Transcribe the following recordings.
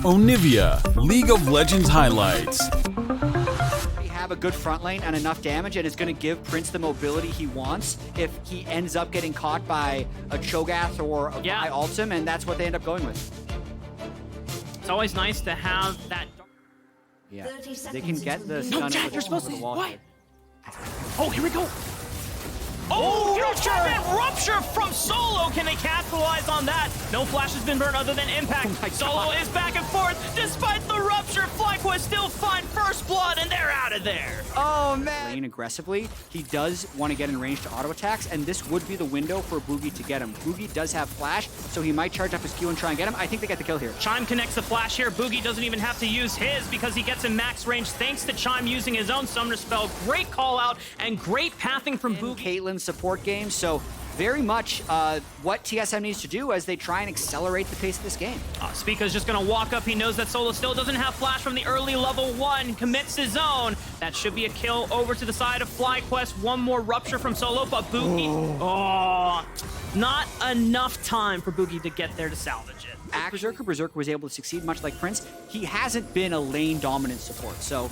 Onivia, League of Legends highlights. We have a good front lane and enough damage, and it's going to give Prince the mobility he wants if he ends up getting caught by a Cho'Gath or a Vi ultim, and that's what they end up going with. It's always nice to have that. Yeah, they can get the stun Jack, you're supposed to. wall. What? Oh, here we go. Oh, rupture from Solo. Can they capitalize on that? No flash has been burned other than impact. Solo is back and forth. Despite the rupture, FlyQuest still find first blood, and they're out of there. Oh, man. Playing aggressively, he does want to get in range to auto attacks, and this would be the window for Boogie to get him. Boogie does have flash, so he might charge up his Q and try and get him. I think they get the kill here. Chime connects the flash here. Boogie doesn't even have to use his because he gets in max range thanks to Chime using his own summoner spell. Great call out and great pathing from Boogie. Caitlyn's support game, so very much what TSM needs to do as they try and accelerate the pace of this game. Spica's just gonna walk up. He knows that Solo still doesn't have flash from the early level 1. Commits his own. That should be a kill over to the side of FlyQuest. One more rupture from Solo, but Boogie, not enough time for Boogie to get there to salvage it. Berserker was able to succeed much like Prince. He hasn't been a lane dominant support, so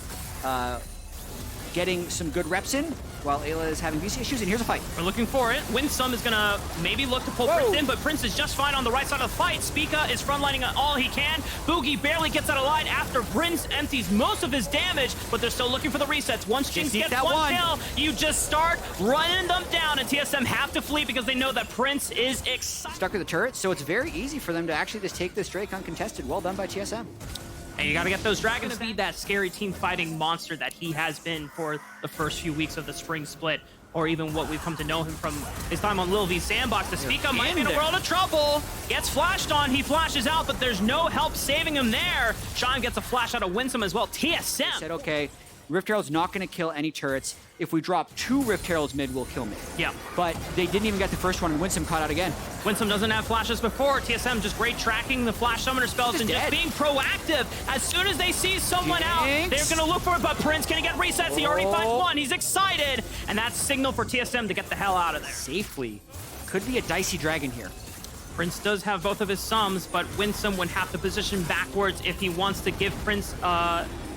getting some good reps in while Ayla is having VC issues, and here's a fight. We're looking for it. Winsome is gonna maybe look to pull Prince in, but Prince is just fine on the right side of the fight. Spica is frontlining all he can. Boogie barely gets out of line after Prince empties most of his damage, but they're still looking for the resets. Once Jinx gets one kill, you just start running them down, and TSM have to flee because they know that Prince is excited. Stuck with the turret, so it's very easy for them to actually just take this Drake uncontested. Well done by TSM. And you gotta get those dragons to be that scary team fighting monster that he has been for the first few weeks of the spring split, or even what we've come to know him from his time on Lil V's sandbox. The Spica might be in a world of trouble. Gets flashed on, he flashes out, but there's no help saving him there. Sean gets a flash out of Winsome as well. TSM said, okay, Rift Herald's not going to kill any turrets. If we drop 2 Rift Heralds mid, we'll kill mid. Yeah. But they didn't even get the first one, and Winsome caught out again. Winsome doesn't have flashes before. TSM just great tracking the flash summoner spells and just being proactive. As soon as they see someone out, they're going to look for it, but Prince can get resets. He already finds one. He's excited, and that's signal for TSM to get the hell out of there. Safely. Could be a dicey dragon here. Prince does have both of his sums, but Winsome would have to position backwards if he wants to give Prince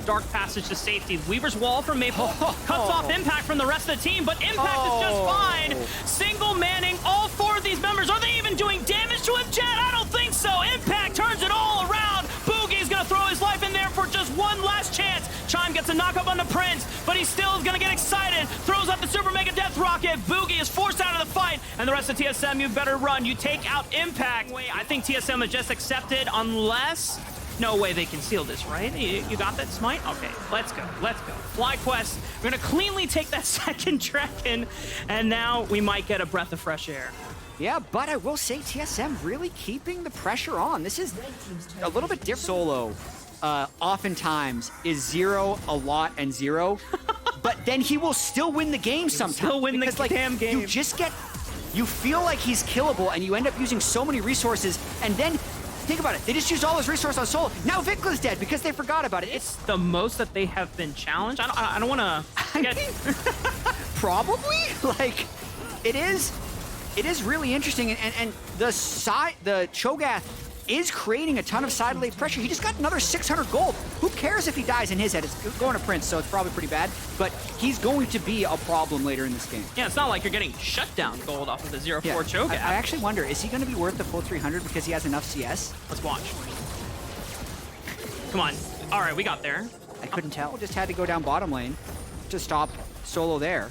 dark passage to safety. Weaver's wall from Maple cuts off Impact from the rest of the team, but Impact is just fine. Single manning all 4 of these members. Are they even doing damage to him, Chad? I don't think so. Impact turns it all around. Boogie's gonna throw his life in there for just one last chance. Chime gets a knock up on the Prince, but he still is gonna get excited. Throws out the Super Mega Death Rocket. Boogie is forced out of the fight, and the rest of TSM, you better run. You take out Impact. Wait, I think TSM has just accepted unless... No way they can seal this, right? You got that, Smite? Okay, let's go, let's go. FlyQuest, we're gonna cleanly take that second dragon, and now we might get a breath of fresh air. Yeah, but I will say TSM really keeping the pressure on. This is a little bit different. Solo oftentimes is 0, a lot, and 0, but then he will still win the game sometimes. Still win the damn game. You feel like he's killable, and you end up using so many resources, and then think about it. They just used all his resources on Solo. Now Vicla's dead because they forgot about it. It's the most that they have been challenged. I don't want to get... Probably? Like, it is really interesting. And the Cho'Gath is creating a ton of side lane pressure. He just got another 600 gold. Who cares if he dies in his head? It's going to Prince, so it's probably pretty bad. But he's going to be a problem later in this game. Yeah, it's not like you're getting shut down gold off of the 0-4 Cho'Gath. I actually wonder, is he going to be worth the full 300 because he has enough CS? Let's watch. Come on. All right, we got there. I couldn't tell. Just had to go down bottom lane to stop Solo there.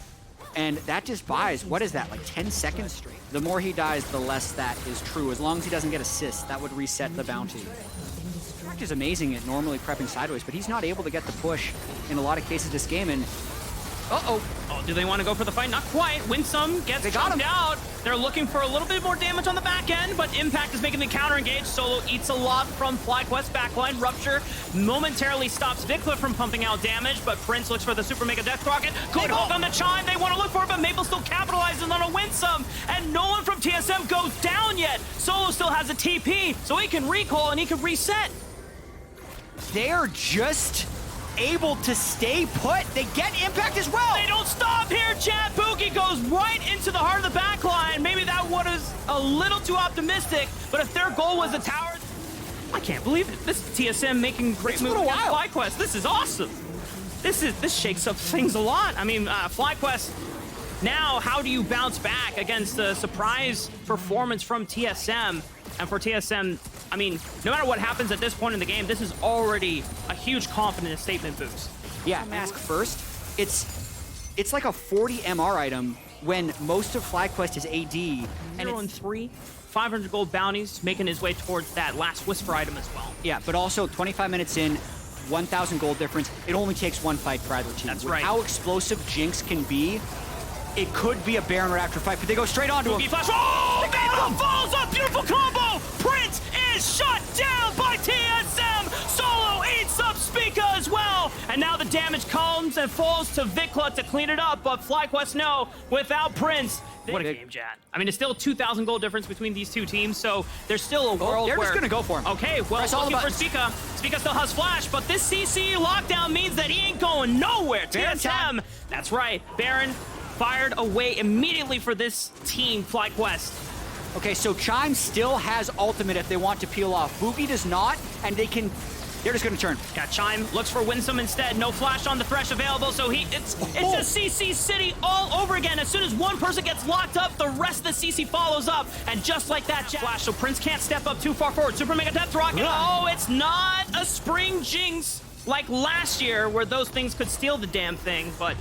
And that just buys, what is that, like 10 seconds straight? The more he dies, the less that is true. As long as he doesn't get assists, that would reset the bounty. Impact is amazing at normally prepping sideways, but he's not able to get the push in a lot of cases this game, and oh, do they want to go for the fight? Not quite. Winsome gets jumped out. They're looking for a little bit more damage on the back end, but Impact is making the counter engage. Solo eats a lot from FlyQuest backline. Rupture momentarily stops Vicla from pumping out damage, but Prince looks for the Super Mega Death Rocket. Good hold on the Chime. They want to look for it, but Maple still capitalizes on a Winsome, and no one from TSM goes down yet. Solo still has a TP, so he can recall and he can reset. They're just able to stay put. They get Impact as well. They don't stop here, Chad. Boogie goes right into the heart of the backline. Maybe that was a little too optimistic, but if their goal was the tower... I can't believe it. This TSM making great moves against FlyQuest. This is awesome. This shakes up things a lot. I mean, FlyQuest, now how do you bounce back against a surprise performance from TSM? And for TSM, I mean, no matter what happens at this point in the game, this is already a huge confidence statement boost. Yeah, mask first. It's like a 40 MR item when most of FlyQuest is AD. And 0-3, 500 gold bounties, making his way towards that last Whisper item as well. Yeah, but also 25 minutes in, 1,000 gold difference. It only takes one fight for either team. That's With right. how explosive Jinx can be, it could be a Baron Raptor fight, but they go straight onto him. Flash. Oh, Maple falls off. Beautiful combo. Prince is shut down by TSM. Solo eats up Spica as well. And now the damage comes and falls to Vikla to clean it up, but FlyQuest no, without Prince. What a game, Jad. I mean, it's still a 2,000 gold difference between these two teams, so there's still a world they're where... just gonna go for him. Okay, well, looking for Spica. Spica still has Flash, but this CC lockdown means that he ain't going nowhere. TSM, that's right. Baron fired away immediately for this team, FlyQuest. Okay, so Chime still has ultimate if they want to peel off. Boogie does not, and they're just gonna turn. Yeah, Chime looks for Winsome instead. No Flash on the Thresh available, so it's a CC city all over again. As soon as one person gets locked up, the rest of the CC follows up, and just like that, Flash, so Prince can't step up too far forward. Super Mega Death Rocket. Oh, it's not a Spring Jinx like last year, where those things could steal the damn thing, but...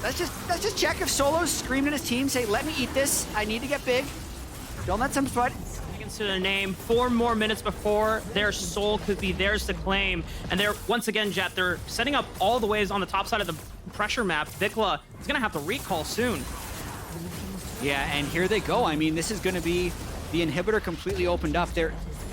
Let's just check if Solo's screaming at his team, say, let me eat this, I need to get big. Don't let some spud. To the name, 4 more minutes before their soul could be theirs to claim. And they're, once again, Jet, they're setting up all the ways on the top side of the pressure map. Vikla is gonna have to recall soon. Yeah, and here they go. I mean, this is gonna be the inhibitor completely opened up.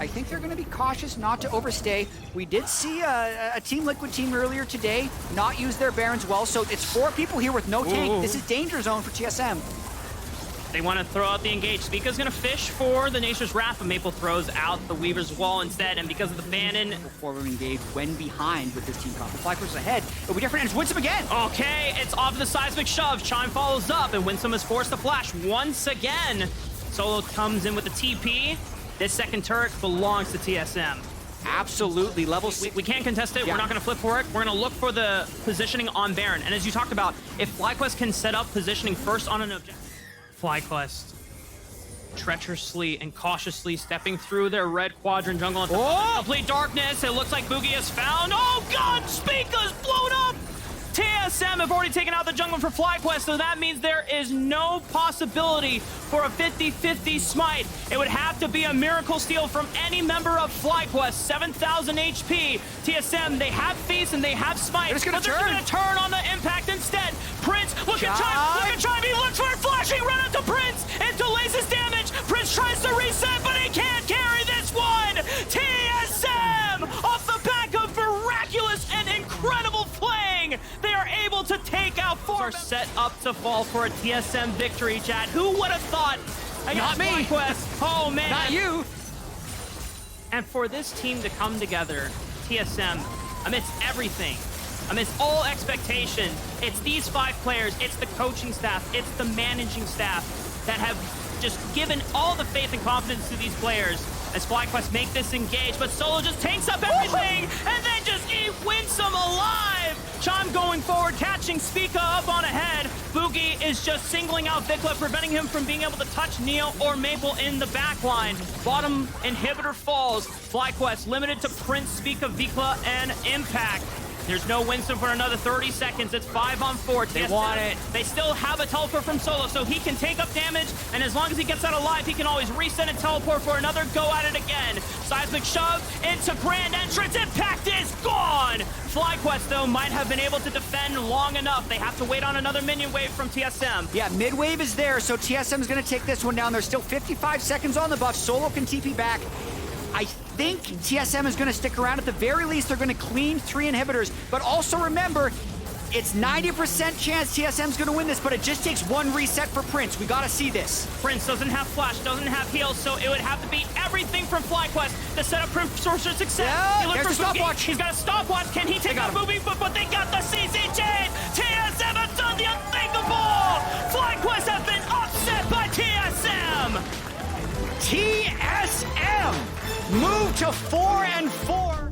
I think they're gonna be cautious not to overstay. We did see a Team Liquid team earlier today not use their Barons well, so it's 4 people here with no tank. This is danger zone for TSM. They want to throw out the engage. Spica's going to fish for the Nature's Wrath, but Maple throws out the Weaver's Wall instead, and because of the Bannon... Forward engage when behind with this team comp. The FlyQuest ahead. It'll be different, and it's Winsome again! Okay, it's off the seismic shove. Chime follows up, and Winsome is forced to flash once again. Solo comes in with the TP. This second turret belongs to TSM. Absolutely, level 6. We can't contest it. Yeah. We're not going to flip for it. We're going to look for the positioning on Baron. And as you talked about, if FlyQuest can set up positioning first on an objective, FlyQuest treacherously and cautiously stepping through their red quadrant jungle into complete darkness. It looks like Boogie is found. Oh god, Spica's blown up! TSM have already taken out the jungle for FlyQuest, so that means there is no possibility for a 50-50 smite. It would have to be a miracle steal from any member of FlyQuest. 7,000 HP. TSM, they have Feast and they have smite, but they're gonna turn on the impact instead. Prince, look at Chime, he looks for it, flashing right up to Prince. It delays his damage. Prince tries to reset, but he can't carry this one. TSM, off the back of miraculous and incredible playing, they are able to take out 4. Are set up to fall for a TSM victory, Chad. Who would have thought? Not me. FlyQuest. Oh man. Not you. And for this team to come together, TSM, amidst everything, amidst all expectation, it's these 5 players, it's the coaching staff, it's the managing staff that have just given all the faith and confidence to these players as FlyQuest make this engage, but Solo just takes up everything and then just wins them alive! Chime going forward, catching Spica up on ahead. Boogie is just singling out Vikla, preventing him from being able to touch Neo or Maple in the backline. Bottom inhibitor falls. FlyQuest limited to Prince, Spica, Vikla, and Impact. There's no Winston for another 30 seconds. It's 5 on 4. They want it. They still have a teleport from Solo, so he can take up damage, and as long as he gets out alive, he can always reset and teleport for another go at it again. Seismic shove into Grand Entrance. Impact is gone! FlyQuest, though, might have been able to defend long enough. They have to wait on another minion wave from TSM. Yeah, mid-wave is there, so TSM is going to take this one down. There's still 55 seconds on the buff. Solo can TP back. I think TSM is going to stick around. At the very least, they're going to clean 3 inhibitors. But also remember, it's 90% chance TSM's going to win this, but it just takes 1 reset for Prince. We got to see this. Prince doesn't have flash, doesn't have heal, so it would have to be everything from FlyQuest to set up Prince for success. Yeah, there's a stopwatch. He's got a stopwatch. Can he take out Boogie? But they got the CCJ. TSM has done the unthinkable. FlyQuest have been upset by TSM. TSM move to 4-4.